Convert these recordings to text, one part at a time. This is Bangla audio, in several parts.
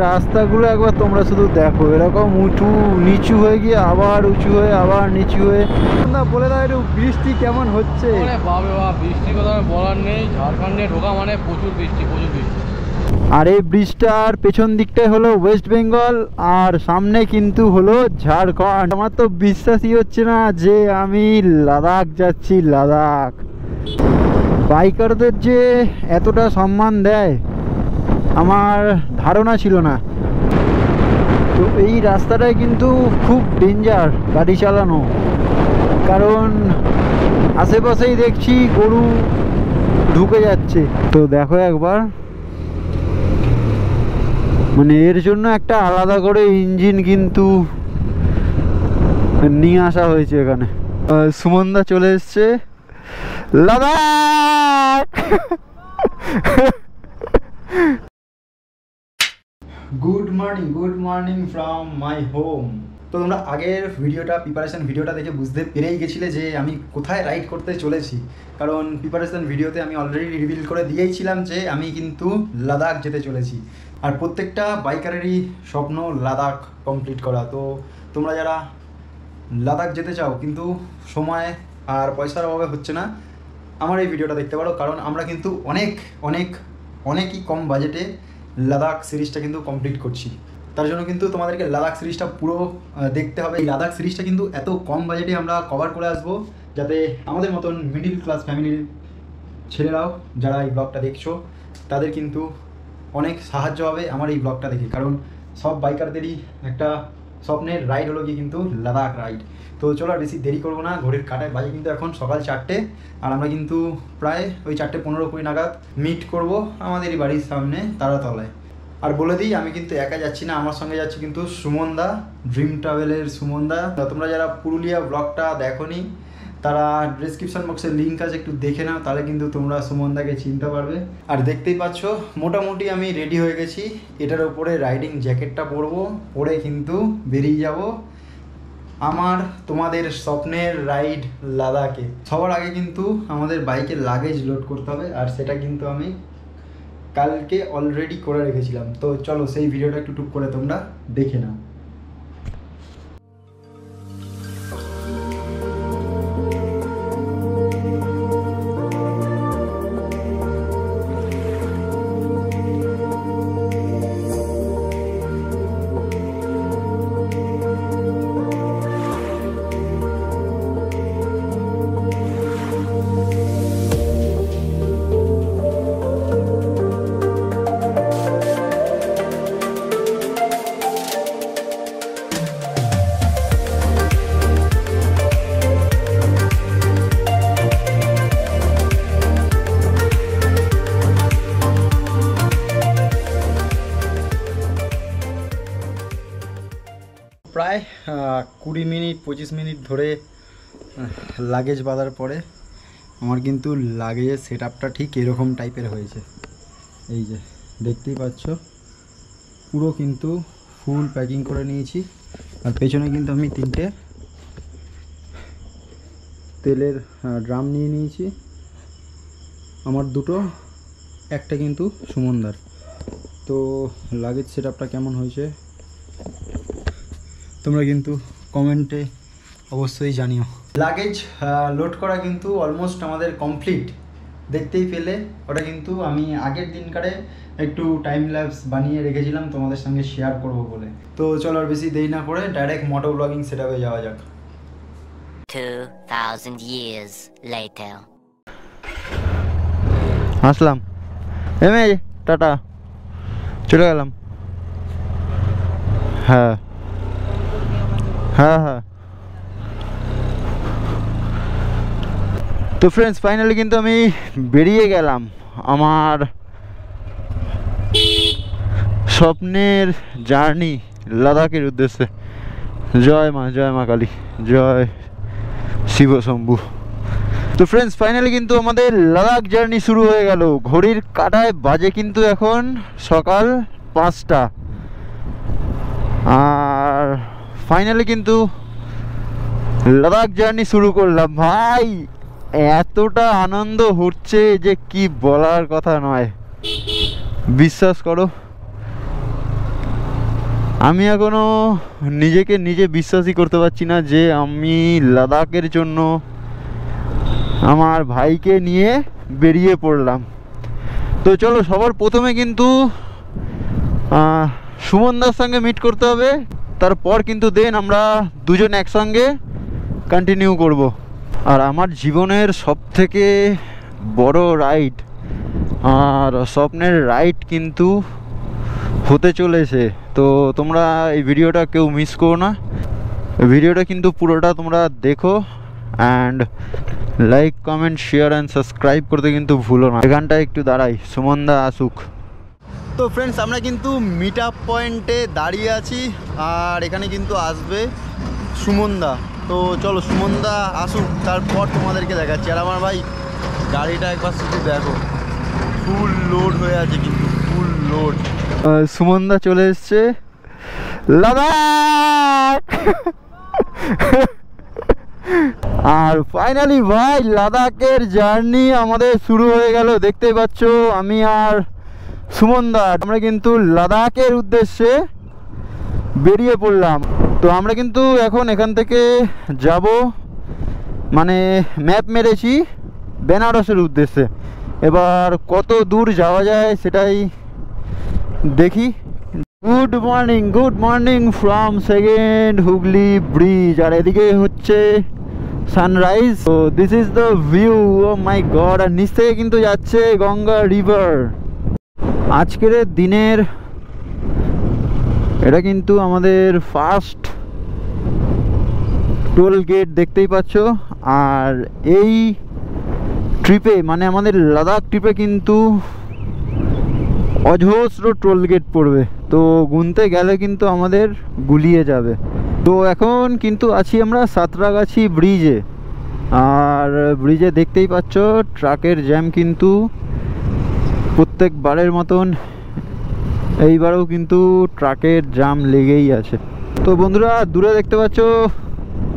রাস্তাগুলো একবার তোমরা শুধু দেখো, এরকম উঁচু নিচু হয়ে গিয়ে আবার উঁচু হয়ে আবার নিচু হয়ে। বলে দাও একটু বৃষ্টি কেমন হচ্ছে? বাবা বৃষ্টির কথা বলার নেই, ঝাড়খণ্ডে ঢোকা মানে প্রচুর বৃষ্টি প্রচুর বৃষ্টি। আর এই ব্রিজটার পেছন দিকটাই হলো ওয়েস্ট বেঙ্গল, আর সামনে কিন্তু হলো ঝাড়খণ্ড। আমার তো বিশ্বাসই হচ্ছে না যে আমি লাদাখ যাচ্ছি। লাদাখ বাইকারদের যে এতটা সম্মান দেয় আমার ধারণা ছিল না। তো এই রাস্তাটায় কিন্তু খুব ডেঞ্জার গাড়ি চালানো, কারণ আশেপাশেই দেখছি গরু ঢুকে যাচ্ছে। তো দেখো একবার, মানে এর জন্য একটা আলাদা করে ইঞ্জিন কিন্তু নিয়ে আসা হয়েছে এখানে। সুমনদা চলে এসছে Ladakh. Good morning from my home. তো তোমরা আগের ভিডিওটা প্রিপারেশন ভিডিওটা দেখে বুঝতে পেরেই গেছিলে যে আমি কোথায় রাইড করতে চলেছি, কারণ প্রিপারেশন ভিডিওতে আমি অলরেডি রিভিল করে দিয়েছিলাম যে আমি কিন্তু লাদাখ যেতে চলেছি। আর প্রত্যেকটা বাইকারেরই স্বপ্ন লাদাখ কমপ্লিট করা। তো তোমরা যারা লাদাখ যেতে চাও কিন্তু সময় আর পয়সার অভাবে হচ্ছে না, আমার এই ভিডিওটা দেখতে পারো, কারণ আমরা কিন্তু অনেকই কম বাজেটে লাদাখ সিরিজটা কিন্তু কমপ্লিট করছি। তার জন্য কিন্তু তোমাদেরকে লাদাখ সিরিজটা পুরো দেখতে হবে। এই লাদাখ সিরিজটা কিন্তু এত কম বাজেটে আমরা কভার করে আসবো যাতে আমাদের মতন মিডিল ক্লাস ফ্যামিলির ছেলেরাও যারা এই ব্লগটা দেখছো তাদের কিন্তু অনেক সাহায্য হবে আমার এই ব্লগটা দেখে। কারণ সব বাইকারদেরই একটা স্বপ্নের রাইড হলো গিয়ে কিন্তু লাদাখ রাইড। তো চলো আর বেশি দেরি করবো না, ঘড়ির কাঁটায় বাজে কিন্তু এখন সকাল 4টে, আর আমরা কিন্তু প্রায় ওই 4:15-20 নাগাদ মিট করব আমাদেরই বাড়ির সামনে তারাতলায়। আর বলে দিই আমি কিন্তু একা যাচ্ছি না, আমার সঙ্গে যাচ্ছি কিন্তু সুমনদা, ড্রিম ট্রাভেলের সুমনদা। তোমরা যারা পুরুলিয়া ব্লগটা দেখোনি তারা ডেসক্রিপশন বক্সে লিঙ্ক আছে, একটু দেখে নাও, তাহলে কিন্তু তোমরা সুমনদাকে চিনতে পারবে। আর দেখতেই পাচ্ছ মোটামুটি আমি রেডি হয়ে গেছি। এটার উপরে রাইডিং জ্যাকেটটা পরবো, পরে কিন্তু বেরিয়ে যাব আমার তোমাদের স্বপ্নের রাইড লাদাখে। সবার আগে কিন্তু আমাদের বাইকের লাগেজ লোড করতে হবে, আর সেটা কিন্তু আমি কালকে অলরেডি করে রেখেছিলাম। তো চলো সেই ভিডিওটা একটু টুক করে তোমরা দেখে নাও। প্রায় 20-25 মিনিট ধরে লাগেজ বাঁধার পরে আমার কিন্তু লাগেজের সেট আপটা ঠিক এরকম টাইপের হয়েছে। এই যে দেখতেই পাচ্ছ পুরো কিন্তু ফুল প্যাকিং করে নিয়েছি। আর পেছনে কিন্তু আমি 3টে তেলের ড্রাম নিয়ে নিয়েছি, আমার 2টো, একটা কিন্তু সুমনদার। তো লাগেজ সেট আপটা কেমন হয়েছে তোমরা কিন্তু কমেন্টে অবশ্যই জানিও। লাগেজ লোড করা কিন্তু অলমোস্ট আমাদের কমপ্লিট, দেখতেই পেলে। ওটা কিন্তু আমি আগের দিনকারে একটু টাইম ল্যাপস বানিয়ে রেখেছিলাম তোমাদের সঙ্গে শেয়ার করব বলে। তো চলো আর বেশি দেরি না করে ডাইরেক্ট মোটো ব্লগিং সেটআপে যাওয়া যাক। 2000 years later আসলাম, এমএ টাটা, চলে গেলাম। হ্যাঁ হ্যাঁ হ্যাঁ। তো ফ্রেন্ডস ফাইনালি কিন্তু আমি বেরিয়ে গেলাম আমার স্বপ্নের জার্নি লাদাখের উদ্দেশ্যে। জয় মা কালী, জয় শিব শম্ভু। তো ফ্রেন্ডস ফাইনালি কিন্তু আমাদের লাদাখ জার্নি শুরু হয়ে গেল। ঘড়ির কাঁটায় বাজে কিন্তু এখন সকাল 5টা, আর ফাইনালি কিন্তু লাদাখ জার্নি শুরু করলাম। ভাই এতটা আনন্দ হচ্ছে যে কি বলার কথা নয়, বিশ্বাস করো। আমি এখনো নিজেকে নিজে বিশ্বাসই করতে পারছি না যে আমি লাদাখের জন্য আমার ভাইকে নিয়ে বেরিয়ে পড়লাম। তো চলো, সবার প্রথমে কিন্তু সুমনদার সঙ্গে মিট করতে হবে, তারপর কিন্তু দেন আমরা দুজন একসঙ্গে কন্টিনিউ করব। আর আমার জীবনের সবথেকে বড় রাইড আর স্বপ্নের রাইড কিন্তু হতে চলেছে। তো তোমরা এই ভিডিওটা কেউ মিস করো না, ভিডিওটা কিন্তু পুরোটা তোমরা দেখো and like comment share and subscribe করতে কিন্তু ভুলো না। এখানটায় একটু দাঁড়াই, সুমনদা আসুক। তো ফ্রেন্ডস, আমরা কিন্তু মিট আপ পয়েন্টে দাঁড়িয়ে আছি আর এখানে কিন্তু আসবে সুমনদা। তো চলো সুমনদা আসুক, তারপর তোমাদেরকে দেখাচ্ছি। আর আমার ভাই গাড়িটা একবার শুধু দেখো, ফুল লোড হয়ে আছে, কিন্তু ফুল লোড। সুমনদা চলে এসছে লাদাখ। আর ফাইনালি ভাই লাদাখের জার্নি আমাদের শুরু হয়ে গেল। দেখতেই পাচ্ছ আমি আর সুমনদা আমরা কিন্তু লাদাখের উদ্দেশ্যে বেরিয়ে পড়লাম। তো আমরা কিন্তু এখন এখান থেকে যাব, মানে ম্যাপ মেরেছি বেনারসের উদ্দেশ্যে। এবার কত দূর যাওয়া যায় সেটাই দেখি। Good morning from second Hooghly bridge. আর এদিকে হচ্ছে সানরাইজ। তো this is the view, oh my God. আর নিচ থেকে কিন্তু যাচ্ছে গঙ্গা রিভার। আজকের দিনের এটা কিন্তু আমাদের ফার্স্ট টোল গেট, দেখতেই পাচ্ছ। আর এই ট্রিপে, মানে আমাদের লাদাখ ট্রিপে কিন্তু অজস্র টোল গেট পড়বে, তো গুনতে গেলে কিন্তু আমাদের গুলিয়ে যাবে। তো এখন কিন্তু আছি আমরা সাঁতরাগাছি ব্রিজে। আর ব্রিজে দেখতেই পাচ্ছ ট্রাকের জ্যাম কিন্তু প্রত্যেকবারের মতন এইবারেও কিন্তু ট্রাকের জ্যাম লেগেই আছে। তো বন্ধুরা, দূরে দেখতে পাচ্ছ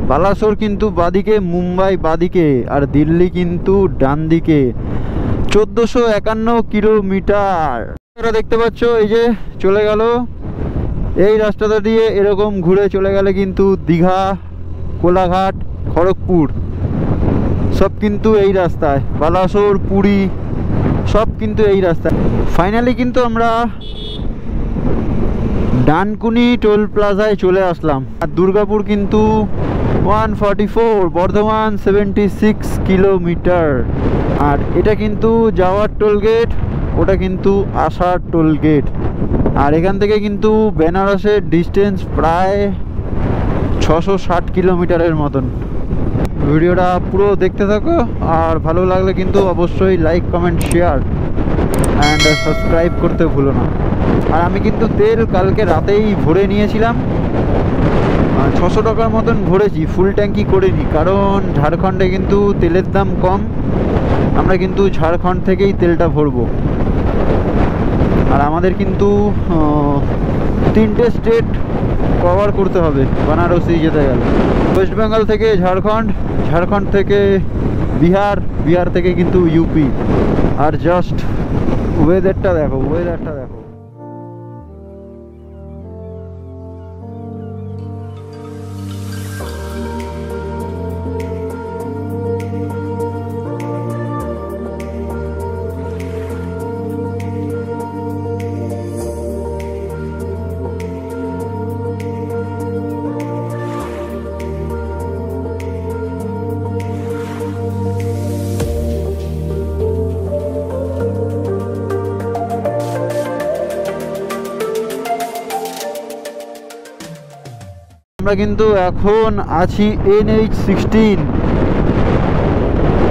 বালাসোর কিন্তু বাদিকে, মুম্বাই বাদিকে, আর দিল্লি কিন্তু ডান দিকে। 1451 কিলোমিটার দেখতে পাচ্ছ। এই যে চলে গেল এই রাস্তাটা দিয়ে, এরকম ঘুরে চলে গেলে কিন্তু দীঘা, কোলাঘাট, খড়গপুর সব কিন্তু এই রাস্তায়, বালাসোর, পুরী সব কিন্তু এই রাস্তায়। ফাইনালি কিন্তু আমরা ডানকুনি টোল প্লাজায় চলে আসলাম। আর দুর্গাপুর কিন্তু 144, বর্ধমান 76 কিলোমিটার। আর এটা কিন্তু যাওয়ার টোল গেট, ওটা কিন্তু আসার টোল গেট। আর এখান থেকে কিন্তু বেনারসের ডিস্টেন্স প্রায় 660 কিলোমিটারের মতন। ভিডিওটা পুরো দেখতে থাকো, আর ভালো লাগলে কিন্তু অবশ্যই like comment share and subscribe করতে ভুলো না। আর আমি কিন্তু তেল কালকে রাতেই ভরে নিয়েছিলাম, 600 টাকার মতন ভরেছি, ফুল ট্যাঙ্কি করিনি, কারণ ঝাড়খণ্ডে কিন্তু তেলের দাম কম। আমরা কিন্তু ঝাড়খণ্ড থেকেই তেলটা ভরবো। আর আমাদের কিন্তু 3টে স্টেট কভার করতে হবে বানারসি যেতে গেলে। ওয়েস্ট বেঙ্গল থেকে ঝাড়খণ্ড, ঝাড়খণ্ড থেকে বিহার, বিহার থেকে কিন্তু ইউপি। আর জাস্ট ওয়েদারটা দেখো, ওয়েদারটা দেখো। আমরা কিন্তু এখন আছি NH16।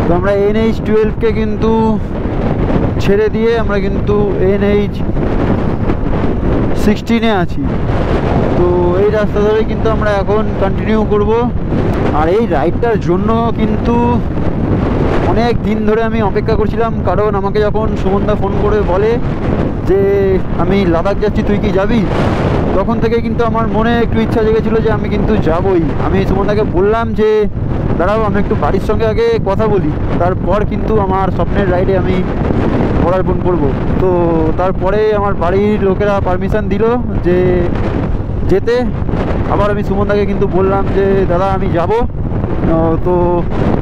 তো আমরা NH12কে কিন্তু ছেড়ে দিয়ে আমরা কিন্তু NH16-এ আছি। তো এই রাস্তা ধরে কিন্তু আমরা এখন কন্টিনিউ করব। আর এই রাইডটার জন্য কিন্তু অনেক দিন ধরে আমি অপেক্ষা করছিলাম, কারণ আমাকে যখন সুমনদা ফোন করে বলে যে আমি লাদাখ যাচ্ছি, তুই কি যাবি, তখন থেকে কিন্তু আমার মনে একটু ইচ্ছা জেগেছিলো যে আমি কিন্তু যাবই। আমি সুমনদাকে বললাম যে দাঁড়াও, আমি একটু বাড়ির সঙ্গে আগে কথা বলি, তারপর কিন্তু আমার স্বপ্নের রাইডে আমি পদার্পণ করব। তো তারপরে আমার বাড়ির লোকেরা পারমিশন দিল যে যেতে। আবার আমি সুমনদাকে কিন্তু বললাম যে দাদা আমি যাব। তো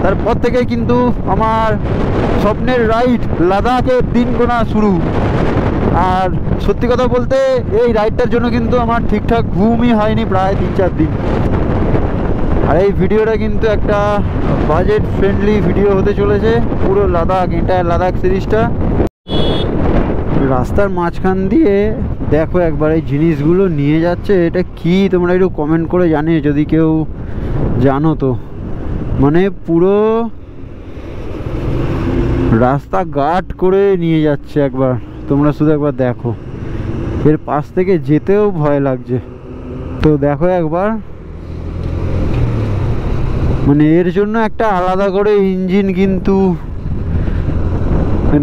তারপর থেকে কিন্তু আমার স্বপ্নের রাইড লাদাখের দিন গোনা শুরু। আর সত্যি কথা বলতে এই রাইডটার জন্য কিন্তু আমার ঠিকঠাক ঘুমই হয়নি প্রায় 3-4 দিন। আর এই ভিডিওটা কিন্তু একটা বাজেট ফ্রেন্ডলি ভিডিও হতে চলেছে, পুরো লাদাখ, এন্টায়ার লাদাখ সিরিজটা। রাস্তার মাঝখান দিয়ে দেখো একবার এই জিনিসগুলো নিয়ে যাচ্ছে, এটা কি তোমরা একটু কমেন্ট করে জানিও যদি কেউ জানো তো। মানে পুরো রাস্তা গার্ড করে নিয়ে যাচ্ছে, একবার তোমরা শুধু একবার দেখো, এর পাশ থেকে যেতেও ভয় লাগছে। তো দেখো একবার, মানে এর জন্য একটা আলাদা করে ইঞ্জিন কিন্তু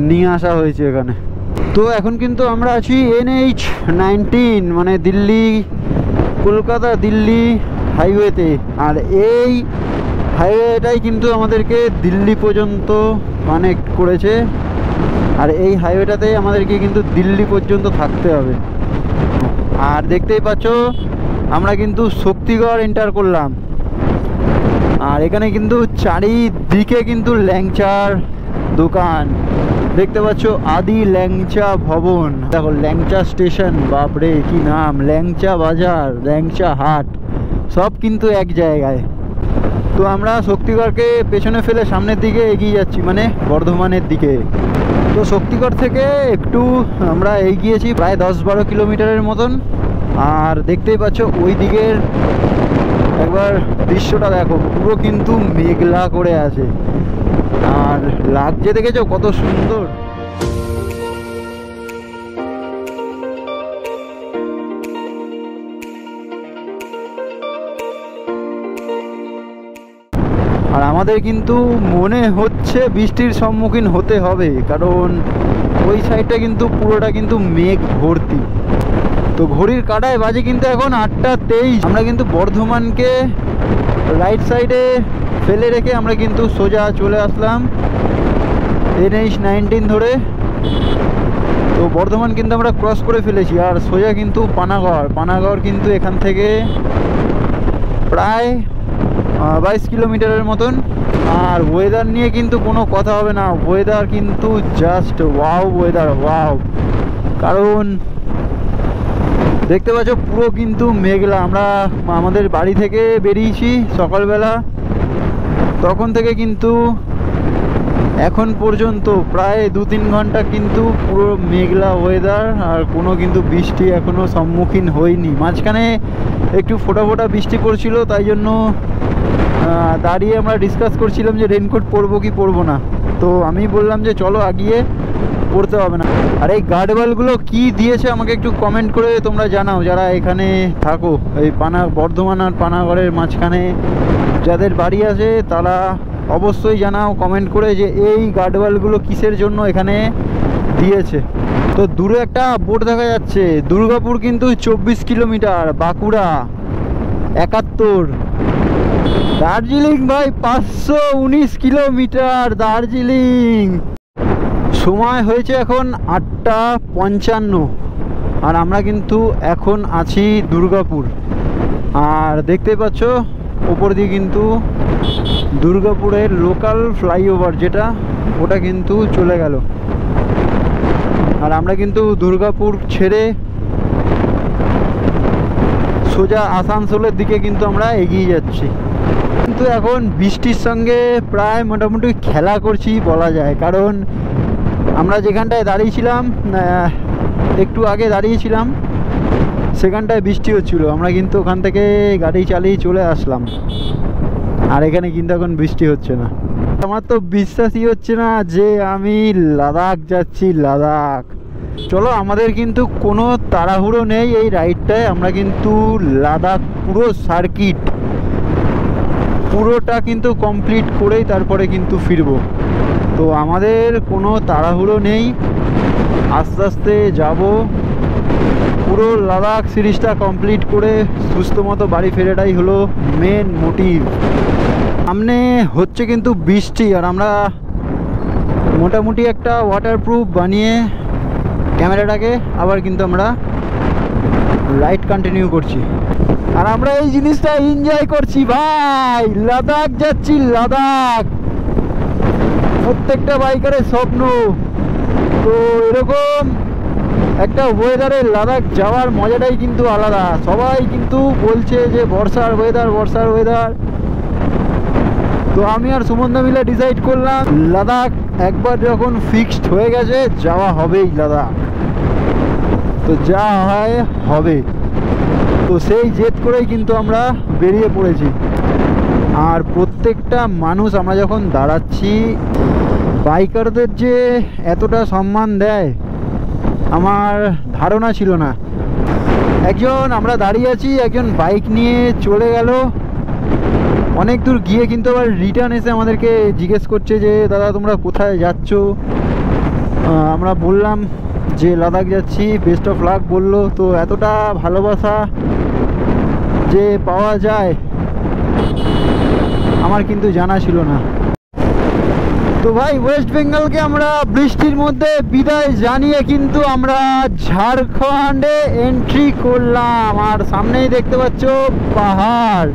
নিয়ে আসা হয়েছে এখানে। তো এখন কিন্তু আমরা আছি NH-19, মানে দিল্লি কলকাতা দিল্লি হাইওয়েতে। আর এই হাইওয়েটাই কিন্তু আমাদেরকে দিল্লি পর্যন্ত কানেক্ট করেছে। আর এই হাইওয়েটাতেই আমাদেরকে কিন্তু দিল্লি পর্যন্ত থাকতে হবে। আর দেখতেই পাচ্ছ আমরা কিন্তু শক্তিগড় এন্টার করলাম। আর এখানে কিন্তু চারিদিকে কিন্তু ল্যাংচার দোকান দেখতে পাচ্ছ, আদি ল্যাংচা ভবন। দেখো ল্যাংচা স্টেশন, বাপরে কি নাম, ল্যাংচা বাজার, ল্যাংচা হাট, সব কিন্তু এক জায়গায়। তো আমরা শক্তিগড়কে পেছনে ফেলে সামনের দিকে এগিয়ে যাচ্ছি, মানে বর্ধমানের দিকে। তো শক্তিগড় থেকে একটু আমরা এগিয়েছি প্রায় 10-12 কিলোমিটারের মতন। আর দেখতেই পাচ্ছ ওই দিকের একবার দৃশ্যটা দেখো, পুরো কিন্তু মেঘলা করে আছে। আর লাগছে দেখেছো কত সুন্দর। আর আমাদের কিন্তু মনে হচ্ছে বৃষ্টির সম্মুখীন হতে হবে, কারণ ওই সাইডটা কিন্তু পুরোটা কিন্তু মেঘ ভর্তি। তো ঘড়ির কাঁটায় বাজে কিন্তু এখন 8:23। আমরা কিন্তু বর্ধমানকে রাইট সাইডে ফেলে রেখে আমরা কিন্তু সোজা চলে আসলাম NH-19 ধরে। তো বর্ধমান কিন্তু আমরা ক্রস করে ফেলেছি, আর সোজা কিন্তু পানাগড় কিন্তু এখান থেকে প্রায় 22 কিলোমিটারের মতন। আর ওয়েদার নিয়ে কিন্তু কোনো কথা হবে না, ওয়েদার কিন্তু জাস্ট ওয়াও ওয়েদার, ওয়াও। কারণ দেখতে পাচ্ছ পুরো কিন্তু মেঘলা। আমরা আমাদের বাড়ি থেকে বেরিয়েছি সকালবেলা, তখন থেকে কিন্তু এখন পর্যন্ত প্রায় 2-3 ঘন্টা কিন্তু পুরো মেঘলা ওয়েদার, আর কোনো কিন্তু বৃষ্টি এখনও সম্মুখীন হয়নি। মাঝখানে একটু ফোঁটা ফোঁটা বৃষ্টি পড়ছিল, তাই জন্য দাঁড়িয়ে আমরা ডিসকাস করছিলাম যে রেনকোট পরবো কি পরবো না। তো আমি বললাম যে চলো আগিয়ে, পড়তে হবে না। আর এই গার্ডওয়ালগুলো কি দিয়েছে আমাকে একটু কমেন্ট করে তোমরা জানাও, যারা এখানে থাকো এই বর্ধমান আর পানাগড়ের মাঝখানে যাদের বাড়ি আছে তারা অবশ্যই জানাও কমেন্ট করে যে এই গার্ডওয়ালগুলো কিসের জন্য এখানে দিয়েছে। তো দূরে একটা বোর্ড দেখা যাচ্ছে, দুর্গাপুর কিন্তু 24 কিলোমিটার, বাঁকুড়া 71, দার্জিলিং ভাই 519 কিলোমিটার দার্জিলিং। সময় হয়েছে এখন 8:55, আর আমরা কিন্তু এখন আছি দুর্গাপুর। আর দেখতে পাচ্ছ ওপর দিয়ে কিন্তু দুর্গাপুরের লোকাল ফ্লাইওভার যেটা, ওটা কিন্তু চলে গেল। আর আমরা কিন্তু দুর্গাপুর ছেড়ে সোজা আসানসোলের দিকে কিন্তু আমরা এগিয়ে যাচ্ছি। কিন্তু এখন বৃষ্টির সঙ্গে প্রায় মোটামুটি খেলা করছি বলা যায়, কারণ আমরা যেখানটায় দাঁড়িয়েছিলাম, একটু আগে দাঁড়িয়েছিলাম, সেখানটায় বৃষ্টি হচ্ছিল। আমরা কিন্তু ওখান থেকে গাড়ি চালিয়ে চলে আসলাম, আর এখানে কিন্তু এখন বৃষ্টি হচ্ছে না। আমার তো বিশ্বাসই হচ্ছে না যে আমি লাদাখ যাচ্ছি, লাদাখ। চলো, আমাদের কিন্তু কোনো তাড়াহুড়ো নেই এই রাইডটায়। আমরা কিন্তু লাদাখ পুরো সার্কিট পুরোটা কিন্তু কমপ্লিট করেই তারপরে কিন্তু ফিরবো। তো আমাদের কোনো তাড়াহুড়ো নেই, আস্তে আস্তে যাব। পুরো লাদাখ সিরিজটা কমপ্লিট করে সুস্থ মতো বাড়ি ফেরাটাই হলো মেন মোটিভ। সামনে হচ্ছে কিন্তু বৃষ্টি, আর আমরা মোটামুটি একটা ওয়াটারপ্রুফ বানিয়ে ক্যামেরাটাকে আবার কিন্তু আমরা রাইড কন্টিনিউ করছি। আর আমরা এই জিনিসটা এনজয় করছি ভাই, লাদাখ যাচ্ছি, লাদাখ প্রত্যেকটা বাইকারের স্বপ্ন। তো এরকম একটা ওয়েদারে লাদাখ যাওয়ার মজাটাই কিন্তু আলাদা। সবাই কিন্তু বলছে যে বর্ষার ওয়েদার। তো আমি আর সুমনদা মিলে ডিসাইড করলাম লাদাখ একবার যখন ফিক্সড হয়ে গেছে যাওয়া হবেই লাদাখ, তো যা হয় হবে। তো সেই জেদ করেই কিন্তু আমরা বেরিয়ে পড়েছি। আর প্রত্যেকটা মানুষ আমরা যখন দাঁড়াচ্ছি, বাইকারদের যে এতটা সম্মান দেয় আমার ধারণা ছিল না। আমরা দাঁড়িয়ে আছি, একজন বাইক নিয়ে চলে গেল অনেক দূর গিয়ে, কিন্তু আবার রিটার্ন এসে আমাদেরকে জিজ্ঞেস করছে যে দাদা তোমরা কোথায় যাচ্ছ। আমরা বললাম যে লাদাখ যাচ্ছি, বেস্ট অফ লাক বললো। তো এতটা ভালোবাসা যে পাওয়া যায় আমার কিন্তু জানা ছিল না। তো ভাই ওয়েস্ট বেঙ্গলকে আমরা বৃষ্টির মধ্যে বিদায় জানিয়ে কিন্তু আমরা ঝাড়খণ্ডে এন্ট্রি করলাম। আর সামনেই দেখতে পাচ্ছ পাহাড়,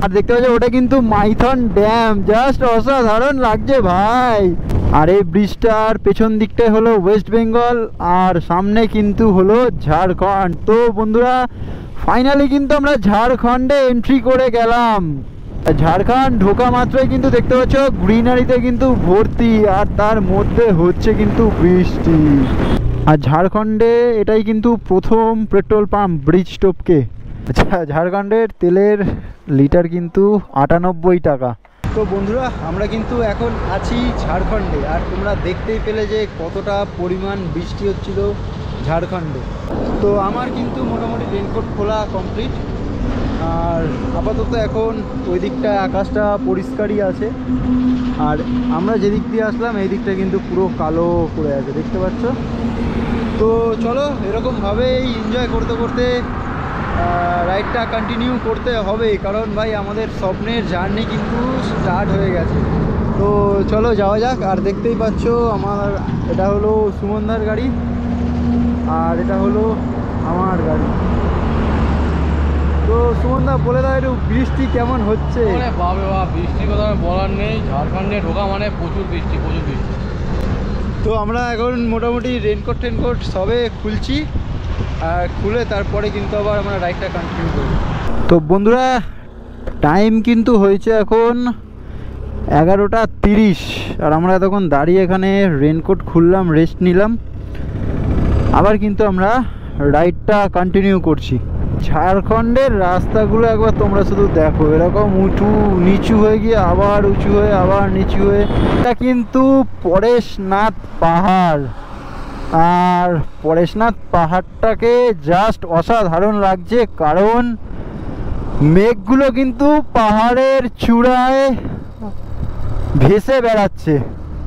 আর দেখতে পাচ্ছ ওটা কিন্তু মাইথন ড্যাম, জাস্ট অসাধারণ লাগছে ভাই। আর এই ব্রিজটার পেছন দিকটাই হলো ওয়েস্ট বেঙ্গল, আর সামনে কিন্তু হলো ঝাড়খণ্ড। তো বন্ধুরা ফাইনালি কিন্তু আমরা ঝাড়খণ্ডে এন্ট্রি করে গেলাম। ঝাড়খণ্ড ঢোকা মাত্রই কিন্তু দেখতে পাচ্ছ গ্রিনারিতে কিন্তু ভর্তি, আর তার মধ্যে হচ্ছে কিন্তু বৃষ্টি। আর ঝাড়খণ্ডে এটাই কিন্তু প্রথম পেট্রোল পাম্প ব্রিজ টপকে। আচ্ছা, ঝাড়খণ্ডের তেলের লিটার কিন্তু 98 টাকা। তো বন্ধুরা আমরা কিন্তু এখন আছি ঝাড়খণ্ডে, আর তোমরা দেখতেই পেলে যে কতটা পরিমাণ বৃষ্টি হচ্ছিল ঝাড়খণ্ডে। তো আমার কিন্তু মোটামুটি রেনকোট খোলা কমপ্লিট, আর আপাতত এখন ওই দিকটা আকাশটা পরিষ্কারই আছে। আর আমরা যেদিক দিয়ে আসলাম এই দিকটা কিন্তু পুরো কালো করে আছে, দেখতে পাচ্ছ। তো চলো এরকমভাবেই এনজয় করতে করতে রাইডটা কন্টিনিউ করতে হবে, কারণ ভাই আমাদের স্বপ্নের জার্নি কিন্তু স্টার্ট হয়ে গেছে। তো চলো যাওয়া যাক। আর দেখতেই পাচ্ছ আমার এটা হলো সুমনদার গাড়ি, আর এটা হলো আমার গাড়ি। তো সুমনদা বলে দাও একটু বৃষ্টি কেমন হচ্ছে? বাবা বৃষ্টির কথা বলার নেই, ঝাড়খণ্ডে ঢোকা মানে প্রচুর বৃষ্টি। তো আমরা এখন মোটামুটি রেনকোট সবে খুলছি, আর খুলে তারপরে কিন্তু আবার আমরা রাইডটা কন্টিনিউ করব। তো বন্ধুরা টাইম কিন্তু হয়েছে এখন 11:30, আর আমরা এতক্ষণ দাঁড়িয়ে এখানে রেনকোট খুললাম, রেস্ট নিলাম, আবার কিন্তু আমরা রাইডটা কন্টিনিউ করছি। ঝাড়খণ্ডের রাস্তাগুলো একবার তোমরা শুধু দেখো, এরকম উঁচু নিচু হয়ে গিয়ে আবার উঁচু হয়ে আবার নিচু হয়ে। এটা কিন্তু পরেশনাথ পাহাড়, আর পরেশনাথ পাহাড়টাকে জাস্ট অসাধারণ লাগছে, কারণ মেঘগুলো কিন্তু পাহাড়ের চূড়ায় ভেসে বেড়াচ্ছে।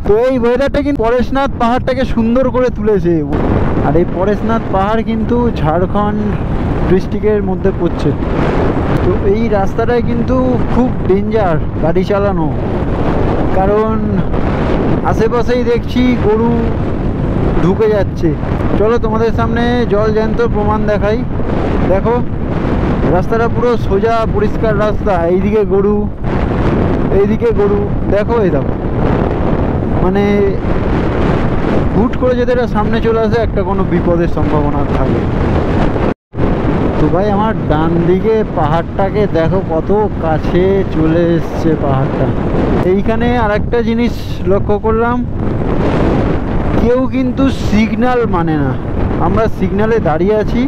তো এই ওয়েদারটা কিন্তু পরেশনাথ পাহাড়টাকে সুন্দর করে তুলেছে। আর এই পরেশনাথ পাহাড় কিন্তু ঝাড়খণ্ড ডিস্ট্রিক্টের মধ্যে পড়ছে। তো এই রাস্তাটায় কিন্তু খুব ডেঞ্জার গাড়ি চালানো, কারণ আশেপাশেই দেখছি গরু ঢুকে যাচ্ছে। চলো তোমাদের সামনে জল জ্যান্ত প্রমাণ দেখাই। দেখো রাস্তাটা পুরো সোজা পরিষ্কার রাস্তা, এইদিকে গরু এইদিকে গরু, দেখো এই দেখো, মানে হুট করে যদি এটা সামনে চলে আসে একটা কোনো বিপদের সম্ভাবনা থাকে। তো ভাই আমার ডান দিকে পাহাড়টাকে দেখো কত কাছে চলে এসছে পাহাড়টা। এইখানে আরেকটা জিনিস লক্ষ্য করলাম, কেউ কিন্তু সিগন্যাল মানে না। আমরা সিগন্যালে দাঁড়িয়ে আছি,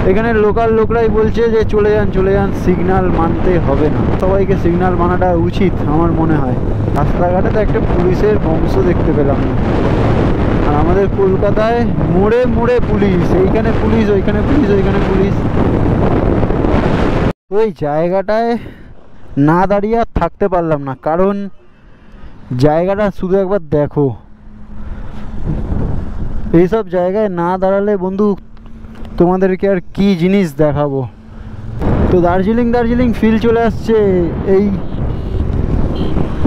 এখানে লোকাল লোকরাই বলছে যে চলে যান, সিগন্যাল মানতে হবে না। সবাইকে সিগন্যাল মানাটা উচিত আমার মনে হয়। রাস্তাঘাটে তো একটা পুলিশের বংশ দেখতে পেলাম না। আর আমাদের কলকাতায় মোড়ে মোড়ে পুলিশ, এইখানে পুলিশ, ওইখানে পুলিশ, ওইখানে পুলিশ। ওই জায়গাটায় না দাঁড়িয়ে আর থাকতে পারলাম না, কারণ জায়গাটা শুধু একবার দেখো। এইসব জায়গায় না দাঁড়ালে বন্ধু তোমাদেরকে আর কি জিনিস দেখাবো। তো দার্জিলিং ফিল চলে আসছে এই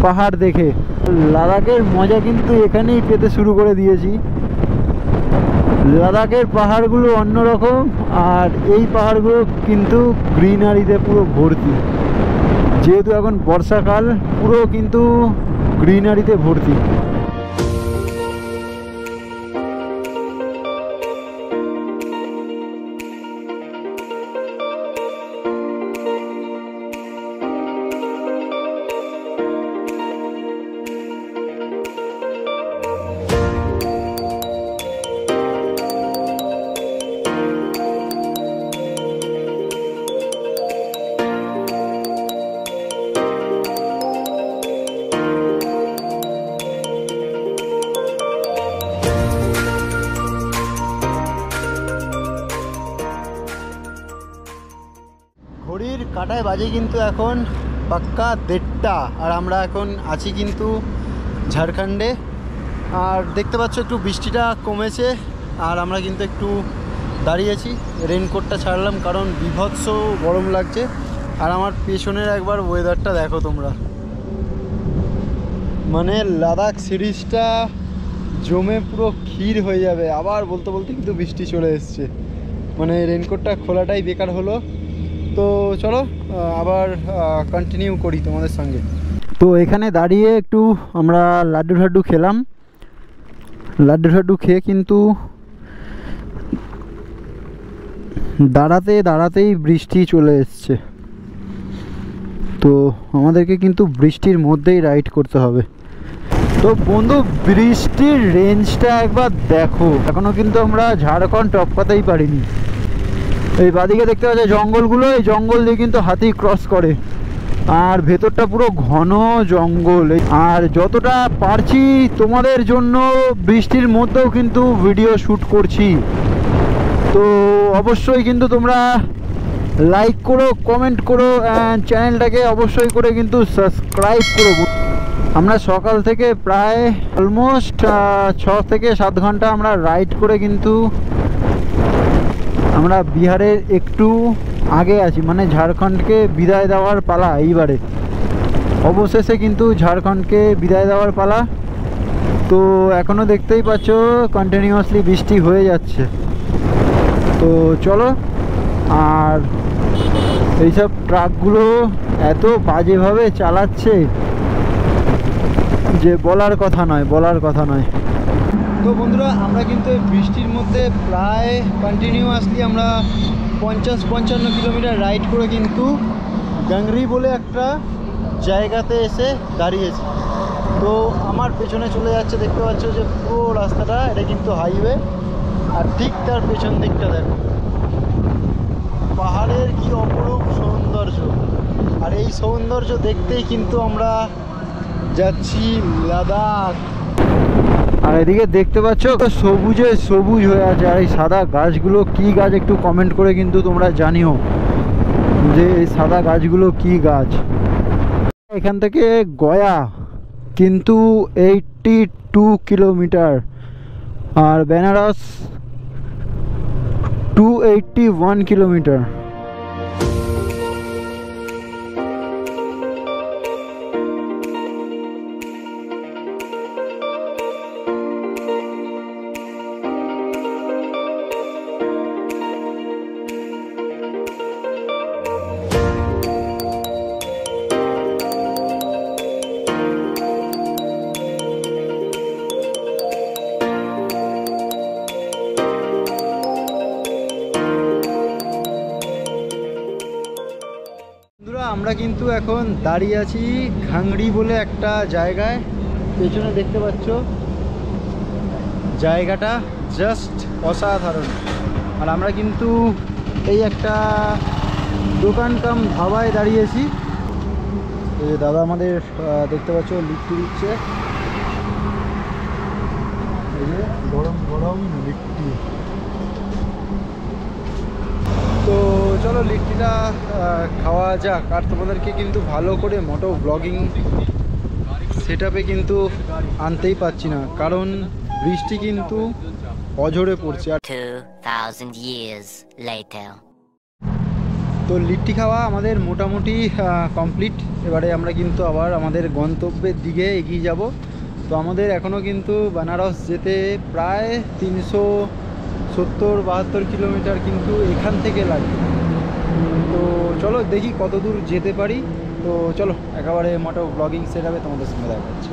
পাহাড় দেখে। লাদাখের মজা কিন্তু এখানেই পেতে শুরু করে দিয়েছি। লাদাখের পাহাড়গুলো অন্যরকম, আর এই পাহাড়গুলো কিন্তু গ্রিনারিতে পুরো ভর্তি। যেহেতু এখন বর্ষাকাল, পুরো কিন্তু গ্রিনারিতে ভর্তি। ঘড়ির কাঁটায় বাজে কিন্তু এখন পাক্কা 1:30, আর আমরা এখন আছি কিন্তু ঝাড়খণ্ডে। আর দেখতে পাচ্ছ একটু বৃষ্টিটা কমেছে, আর আমরা কিন্তু একটু দাঁড়িয়েছি। রেনকোটটা ছাড়লাম কারণ বিভৎস গরম লাগছে। আর আমার পেছনের একবার ওয়েদারটা দেখো তোমরা, মানে লাদাখ সিরিজটা জমে পুরো ক্ষীর হয়ে যাবে। আবার বলতে বলতে কিন্তু বৃষ্টি চলে এসছে, মানে রেনকোটটা খোলাটাই বেকার হলো। তো চলো আবার কন্টিনিউ করি তোমাদের সঙ্গে। তো এখানে দাঁড়িয়ে একটু আমরা লাড্ডু ঠাড্ডু খেলাম। লাড্ডু ঠাড্ডু খেয়ে কিন্তু দাঁড়াতে দাঁড়াতেই বৃষ্টি চলে এসছে। তো আমাদেরকে কিন্তু বৃষ্টির মধ্যেই রাইড করতে হবে। তো বন্ধু, বৃষ্টির রেঞ্জটা একবার দেখো। এখনও কিন্তু আমরা ঝাড়খণ্ড টপকাতেই পারিনি। এই বাদিকে দেখতে পাচ্ছ জঙ্গলগুলো, এই জঙ্গল দিয়ে কিন্তু হাতি ক্রস করে, আর ভেতরটা পুরো ঘন জঙ্গল। আর যতটা পারছি তোমাদের জন্য বৃষ্টির মধ্যেও কিন্তু ভিডিও শ্যুট করছি। তো অবশ্যই কিন্তু তোমরা লাইক করো, কমেন্ট করো, অ্যান্ড চ্যানেলটাকে অবশ্যই করে কিন্তু সাবস্ক্রাইব করো। আমরা সকাল থেকে প্রায় অলমোস্ট 6 থেকে 7 ঘন্টা আমরা রাইড করে কিন্তু আমরা বিহারের একটু আগে আছি, মানে ঝাড়খণ্ডকে বিদায় দেওয়ার পালা এইবারে। অবশেষে কিন্তু ঝাড়খণ্ডকে বিদায় দেওয়ার পালা। তো এখনও দেখতেই পাচ্ছ কন্টিনিউয়াসলি বৃষ্টি হয়ে যাচ্ছে। তো চলো। আর এইসব ট্রাকগুলো এত বাজেভাবে চালাচ্ছে যে বলার কথা নয়, বলার কথা নয়। তো বন্ধুরা, আমরা কিন্তু এই বৃষ্টির মধ্যে প্রায় কন্টিনিউয়াসলি আমরা 50-55 কিলোমিটার রাইড করে কিন্তু গাংরি বলে একটা জায়গাতে এসে দাঁড়িয়েছি। তো আমার পেছনে চলে যাচ্ছে, দেখতে পাচ্ছ যে পুরো রাস্তাটা, এটা কিন্তু হাইওয়ে। আর ঠিক তার পেছন দিকটা দেখো, পাহাড়ের কি অপরূপ সৌন্দর্য। আর এই সৌন্দর্য দেখতেই কিন্তু আমরা যাচ্ছি লাদাখ। আর এদিকে দেখতে পাচ্ছ সবুজে সবুজ হয়ে আছে। আর এই সাদা গাছগুলো কি গাছ একটু কমেন্ট করে কিন্তু তোমরা জানিও যে এই সাদা গাছগুলো কি গাছ। এখান থেকে গয়া কিন্তু 82 কিলোমিটার, আর বেনারস 281 কিলোমিটার। আমরা কিন্তু এখন দাঁড়িয়ে আছি ঘাংরি বলে একটা জায়গায়। পেছনে দেখতে পাচ্ছ জায়গাটা জাস্ট অসাধারণ। আর আমরা কিন্তু এই একটা দোকান কাম ধাবায় দাঁড়িয়েছি। এই দাদা আমাদের দেখতে পাচ্ছ লিট্টি দিচ্ছে, এই যে গরম গরম লিট্টি। তো চলো লিট্টিটা খাওয়া যাক। আর তোমাদেরকে কিন্তু ভালো করে মোটো ব্লগিং সেটআপে কিন্তু আনতেই পারছি না, কারণ বৃষ্টি কিন্তু অঝরে পড়ছে। আর 2000 years later. তো লিট্টি খাওয়া আমাদের মোটামুটি কমপ্লিট। এবারে আমরা কিন্তু আবার আমাদের গন্তব্যের দিকে এগিয়ে যাব। তো আমাদের এখনও কিন্তু বেনারস যেতে প্রায় 70-72 কিলোমিটার কিন্তু এখান থেকে লাগে। তো চলো দেখি কত দূর যেতে পারি। তো চলো একেবারে মোটো ব্লগিং সেট হবে, তোমাদের সঙ্গে দেখা হচ্ছে।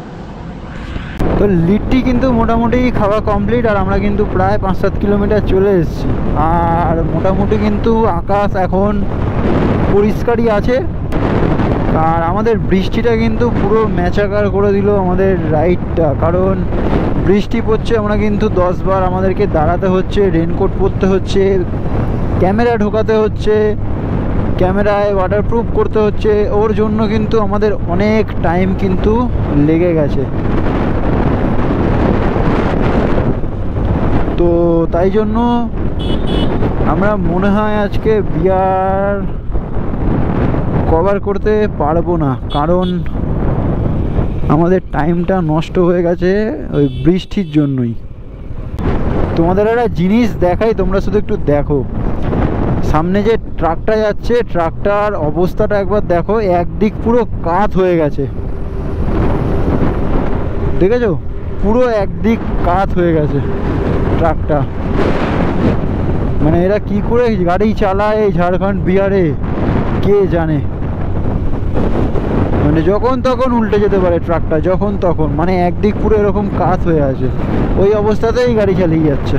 তো লিট্টি কিন্তু মোটামুটি খাওয়া কমপ্লিট, আর আমরা কিন্তু প্রায় 5-7 কিলোমিটার চলে এসেছি। আর মোটামুটি কিন্তু আকাশ এখন পরিষ্কারই আছে। আর আমাদের বৃষ্টিটা কিন্তু পুরো ম্যাচাকার করে দিল আমাদের রাইডটা, কারণ বৃষ্টি পড়ছে। আমরা কিন্তু 10 বার আমাদেরকে দাঁড়াতে হচ্ছে, রেনকোট পরতে হচ্ছে, ক্যামেরা ঢোকাতে হচ্ছে, ক্যামেরায় ওয়াটারপ্রুফ করতে হচ্ছে। ওর জন্য কিন্তু আমাদের অনেক টাইম কিন্তু লেগে গেছে। তো তাই জন্য আমরা মনে হয় আজকে বিয়ার কভার করতে পারবো না, কারণ আমাদের টাইমটা নষ্ট হয়ে গেছে ওই বৃষ্টির জন্যই। তোমাদের একটা জিনিস দেখাই, তোমরা শুধু একটু দেখো। সামনে যে ট্রাকটা যাচ্ছে, ট্রাকটার অবস্থাটা একবার দেখো, একদিক পুরো কাত হয়ে গেছে, দেখেছো? পুরো একদিক কাত হয়ে গেছে ট্রাকটা। মানে এরা কি করে গাড়ি চালায় এই ঝাড়খণ্ড বিহারে কে জানে। মানে যখন তখন উল্টে যেতে পারে ট্রাকটা, যখন তখন। মানে একদিক পুরো এরকম কাত হয়ে আছে, ওই অবস্থাতেই গাড়ি চালিয়ে যাচ্ছে।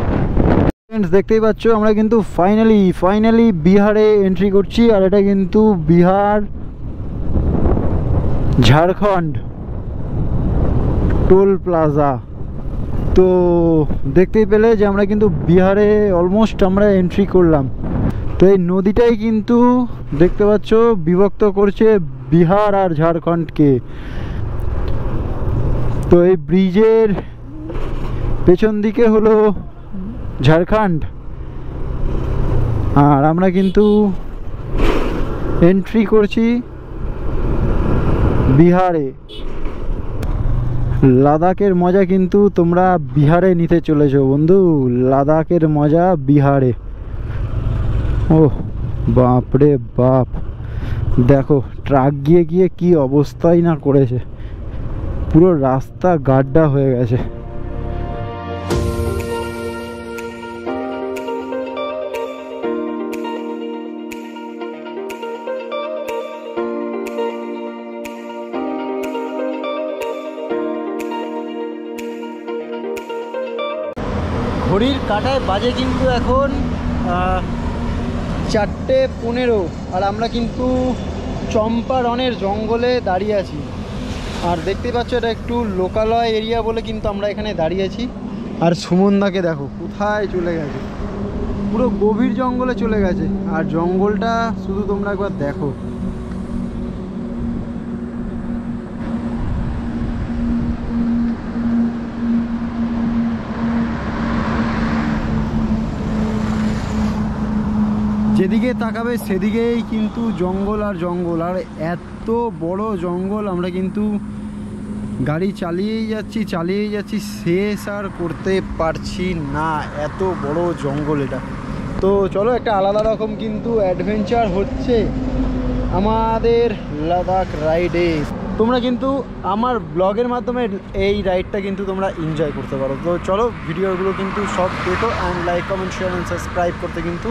দেখতেই পাচ্ছ আমরা কিন্তু ফাইনালি বিহারে এন্ট্রি করছি। আর এটা কিন্তু বিহার ঝাড়খণ্ড টোল প্লাজা। তো দেখতেই পেলে যে আমরা কিন্তু বিহারে অলমোস্ট আমরা এন্ট্রি করলাম। তো এই নদীটাই কিন্তু দেখতে পাচ্ছ বিভক্ত করছে বিহার আর ঝাড়খণ্ডকে। তো এই ব্রিজের পেছন দিকে হলো ঝাড়খণ্ড, আর আমরা কিন্তু এন্ট্রি করছি বিহারে। লাদাখের মজা কিন্তু তোমরা বিহারে নিতে চলেছো বন্ধু, লাদাখের মজা বিহারে। ও বাপরে বাপ, দেখো ট্রাক গিয়ে গিয়ে কি অবস্থাই না করেছে, পুরো রাস্তা গাড্ডা হয়ে গেছে। ঘড়ির কাঁটায় বাজে কিন্তু এখন 4:15, আর আমরা কিন্তু চম্পারনের জঙ্গলে দাঁড়িয়ে আছি। আর দেখতে পাচ্ছ এটা একটু লোকালয় এরিয়া বলে কিন্তু আমরা এখানে দাঁড়িয়ে আছি। আর সুমনদাকে দেখো কোথায় চলে গেছে, পুরো গভীর জঙ্গলে চলে গেছে। আর জঙ্গলটা শুধু তোমরা একবার দেখো। যেদিকে তাকাবে সেদিকেই কিন্তু জঙ্গল আর জঙ্গল, আর এত বড় জঙ্গল আমরা কিন্তু গাড়ি চালিয়েই যাচ্ছি, শেষ আর করতে পারছি না, এত বড় জঙ্গল এটা। তো চলো একটা আলাদা রকম কিন্তু অ্যাডভেঞ্চার হচ্ছে আমাদের লাদাখ রাইডে। তোমরা কিন্তু আমার ব্লগের মাধ্যমে এই রাইডটা কিন্তু তোমরা এনজয় করতে পারো। তো চলো ভিডিওগুলো কিন্তু সব দেখো, and like, comment, share and subscribe করতে কিন্তু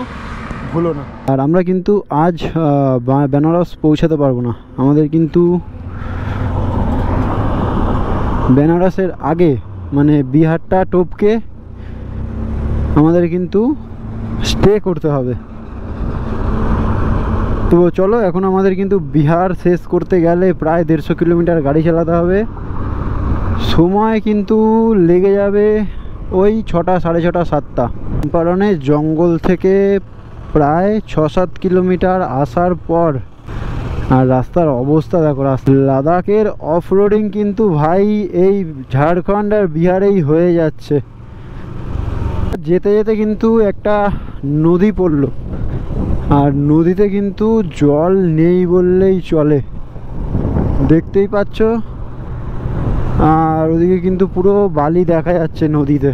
ভুলো না। আর আমরা কিন্তু আজ বেনারস পৌঁছাতে পারবো না, আমাদের কিন্তু বেনারসের আগে মানে বিহারটা টপকে আমাদের কিন্তু স্টে করতে হবে। তো চলো এখন আমাদের কিন্তু বিহার শেষ করতে গেলে প্রায় 150 কিলোমিটার গাড়ি চালাতে হবে। সময় কিন্তু লেগে যাবে ওই 6টা, 6:30, 7টা। চম্পারনের জঙ্গল থেকে প্রায় 6-7 কিলোমিটার আসার পর, আর রাস্তার অবস্থা দেখো। লাদাখের অফ রোডিং কিন্তু ভাই এই ঝাড়খণ্ড আর বিহারেই হয়ে যাচ্ছে। যেতে যেতে কিন্তু একটা নদী পড়লো, আর নদীতে কিন্তু জল নেই বললেই চলে, দেখতেই পাচ্ছ। আর ওদিকে কিন্তু পুরো বালি দেখা যাচ্ছে নদীতে।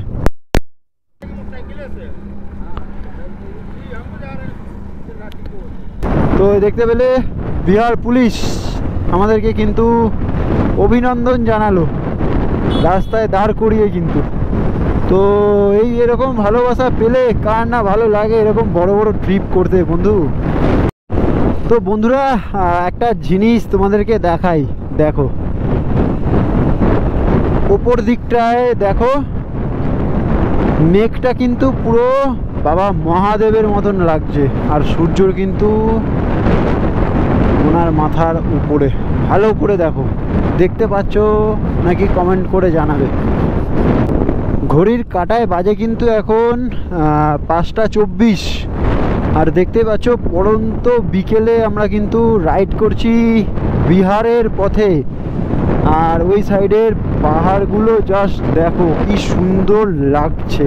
তো দেখতে পেলে বিহার পুলিশ আমাদেরকে কিন্তু অভিনন্দন জানালো রাস্তায় দাঁড় করিয়ে কিন্তু। তো এই এরকম ভালোবাসা পেলে কার না ভালো লাগে এরকম বড় বড় ট্রিপ করতে বন্ধু। তো বন্ধুরা একটা জিনিস তোমাদেরকে দেখাই, দেখো ওপর দিকটায় দেখো মেঘটা কিন্তু পুরো বাবা মহাদেবের মতন লাগছে, আর সূর্যর কিন্তু ওনার মাথার উপরে। ভালো করে দেখো, দেখতে পাচ্ছ নাকি কমেন্ট করে জানাবে। ঘড়ির কাঁটায় বাজে কিন্তু এখন 5:24, আর দেখতে পাচ্ছ পড়ন্ত বিকেলে আমরা কিন্তু রাইড করছি বিহারের পথে। আর ওই সাইডের পাহাড়গুলো জাস্ট দেখো কি সুন্দর লাগছে।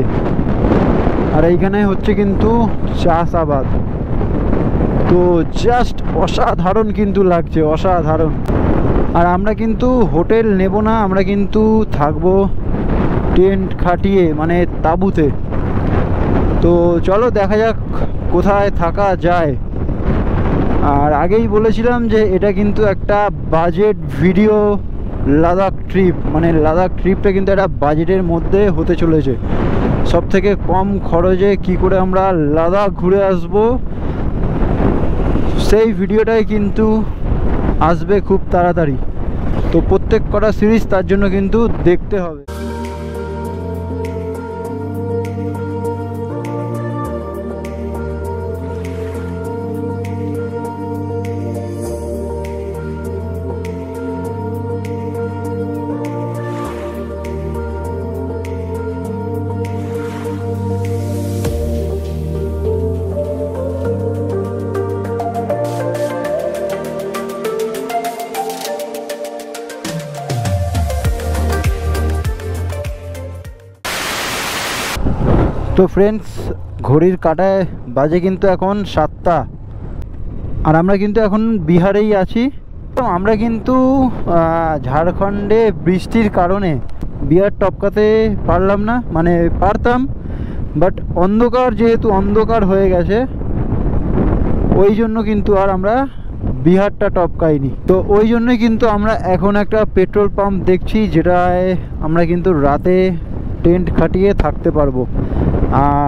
আর এইখানে হচ্ছে কিন্তু চাষাবাদ, তো জাস্ট অসাধারণ কিন্তু লাগছে, অসাধারণ। আর আমরা কিন্তু হোটেল নেব না, আমরা কিন্তু থাকবো টেন্ট খাটিয়ে মানে তাঁবুতে। তো চলো দেখা যাক কোথায় থাকা যায়। আর আগেই বলেছিলাম যে এটা কিন্তু একটা বাজেট ভিডিও লাদাখ ট্রিপ, মানে লাদাখ ট্রিপটা কিন্তু একটা বাজেটের মধ্যে হতে চলেছে। সব থেকে কম খরচে কি করে আমরা লাদাখ ঘুরে আসব সেই ভিডিওটাই কিন্তু আসবে খুব তাড়াতাড়ি। তো প্রত্যেক কটা সিরিজ তার জন্য কিন্তু দেখতে হবে। তো ফ্রেন্ডস, ঘড়ির কাঁটায় বাজে কিন্তু এখন 7টা, আর আমরা কিন্তু এখন বিহারেই আছি। তো আমরা কিন্তু ঝাড়খণ্ডে বৃষ্টির কারণে বিহার টপকাতে পারলাম না, মানে পারতাম বাট অন্ধকার, যেহেতু অন্ধকার হয়ে গেছে ওই জন্য কিন্তু আর আমরা বিহারটা টপকাইনি। তো ওই জন্যই কিন্তু আমরা এখন একটা পেট্রোল পাম্প দেখছি যেটায় আমরা কিন্তু রাতে টেন্ট খাটিয়ে থাকতে পারবো।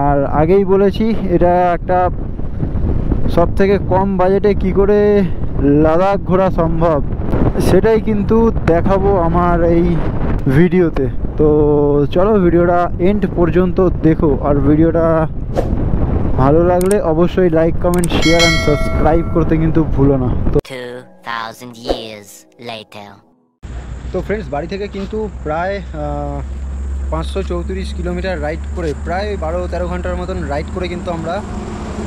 আর আগেই বলেছি এটা একটা সব থেকে কম বাজেটে কি করে লাদাখ ঘোরা সম্ভব সেটাই কিন্তু দেখাবো আমার এই ভিডিওতে। তো চলো ভিডিওটা এন্ড পর্যন্ত দেখো, আর ভিডিওটা ভালো লাগলে অবশ্যই like comment share and subscribe করতে কিন্তু ভুলো না। তো 2000 years later. তো ফ্রেন্ডস, বাড়ি থেকে কিন্তু প্রায় 534 কিলোমিটার রাইড করে, প্রায় 12-13 ঘন্টার মতন রাইড করে কিন্তু আমরা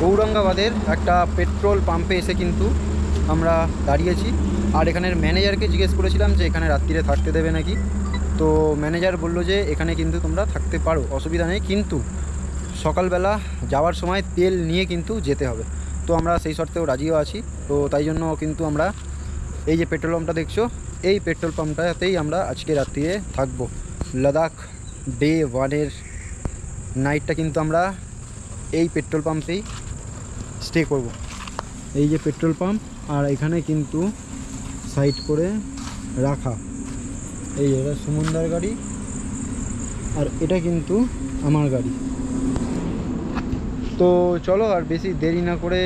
ঔরঙ্গাবাদের একটা পেট্রোল পাম্পে এসে কিন্তু আমরা দাঁড়িয়েছি। আর এখানের ম্যানেজারকে জিজ্ঞেস করেছিলাম যে এখানে রাত্রিরে থাকতে দেবে নাকি। তো ম্যানেজার বললো যে এখানে কিন্তু তোমরা থাকতে পারো, অসুবিধা নেই, কিন্তু সকালবেলা যাওয়ার সময় তেল নিয়ে কিন্তু যেতে হবে। তো আমরা সেই শর্তেও রাজিও আছি। তো তাই জন্য কিন্তু আমরা এই যে পেট্রোল পাম্পটা দেখছো, এই পেট্রোল পাম্পটাতেই আমরা আজকে রাত্রিরে থাকবো। লাদাখ ডে 1-এর নাইটটা কিন্তু আমরা এই পেট্রোল পাম্পেই স্টে করব। এই যে পেট্রোল পাম্প, আর এখানে কিন্তু সাইড করে রাখা এই এটা সুমনদার গাড়ি, আর এটা কিন্তু আমার গাড়ি। তো চলো আর বেশি দেরি না করে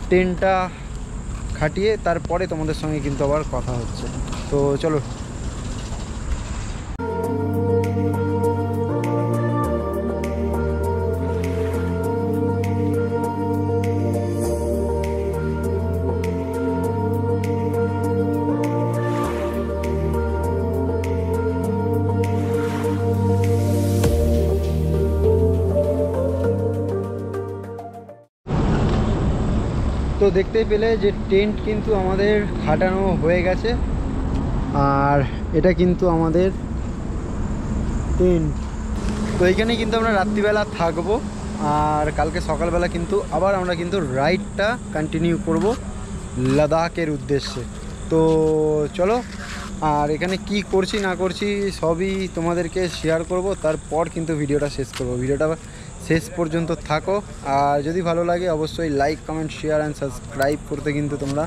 ট্রেনটা খাটিয়ে তারপরে তোমাদের সঙ্গে কিন্তু আবার কথা হচ্ছে। তো চলো। তো দেখতেই পেলে যে টেন্ট কিন্তু আমাদের খাটানো হয়ে গেছে, আর এটা কিন্তু আমাদের টেন্ট। তো এইখানে কিন্তু আমরা রাত্রিবেলা থাকবো, আর কালকে সকালবেলা কিন্তু আবার আমরা কিন্তু রাইডটা কন্টিনিউ করব লাদাখের উদ্দেশ্যে। তো চলো, আর এখানে কি করছি না করছি সবই তোমাদেরকে শেয়ার করব, তারপর কিন্তু ভিডিওটা শেষ করব। ভিডিওটা শেষ পর্যন্ত থাকো, আর যদি ভালো লাগে অবশ্যই like comment share and subscribe করতে কিন্তু তোমরা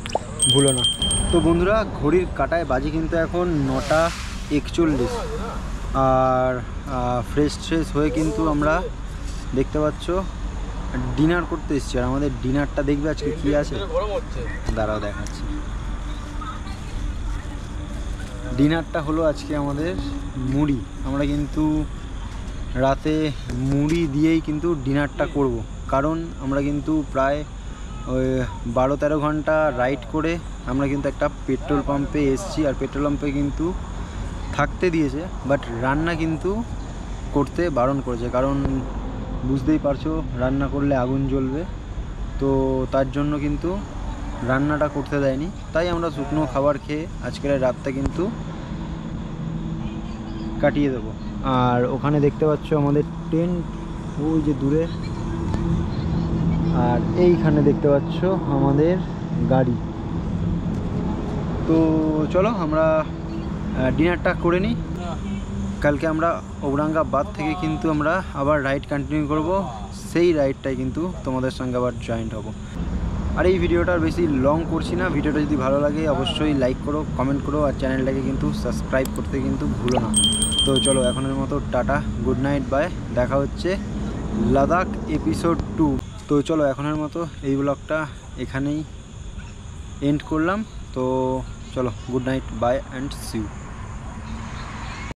ভুলো না। তো বন্ধুরা, ঘড়ির কাঁটায় বাজে কিন্তু এখন 9টা 41, আর ফ্রেশ হয়ে কিন্তু আমরা দেখতে পাচ্ছ ডিনার করতে এসেছি। আর আমাদের ডিনারটা দেখবে আজকে কী আছে, গরম হচ্ছে। দাঁড়াও দেখাচ্ছি। ডিনারটা হলো আজকে আমাদের মুড়ি। আমরা কিন্তু রাতে মুড়ি দিয়েই কিন্তু ডিনারটা করব, কারণ আমরা কিন্তু প্রায় ওই 12-13 ঘন্টা রাইড করে আমরা কিন্তু একটা পেট্রোল পাম্পে এসেছি। আর পেট্রোল পাম্পে কিন্তু থাকতে দিয়েছে, বাট রান্না কিন্তু করতে বারণ করেছে, কারণ বুঝতেই পারছো রান্না করলে আগুন জ্বলবে, তো তার জন্য কিন্তু রান্নাটা করতে দেয়নি। তাই আমরা শুকনো খাবার খেয়ে আজকের রাতটা কিন্তু কাটিয়ে দেবো। আর ওখানে দেখতে পাচ্ছ আমাদের টেন্ট ওই যে দূরে, আর এইখানে দেখতে পাচ্ছ আমাদের গাড়ি। তো চলো আমরা ডিনারটা করে নিই। কালকে আমরা ঔরঙ্গাবাদ থেকে কিন্তু আমরা আবার রাইড কন্টিনিউ করব, সেই রাইডটাই কিন্তু তোমাদের সঙ্গে আবার জয়েন্ট হব। আর এই ভিডিওটা বেশি লং করছি না, ভিডিওটা যদি ভালো লাগে অবশ্যই লাইক করো, কমেন্ট করো, আর চ্যানেলটাকে কিন্তু সাবস্ক্রাইব করতে কিন্তু ভুলো না। তো চলো এখনের মতো টাটা, গুড নাইট, বাই, দেখা হচ্ছে লাদাখ এপিসোড 2। তো চলো এখনের মতো এই ব্লগটা এখানেই এন্ড করলাম। তো চলো good night, bye and see you.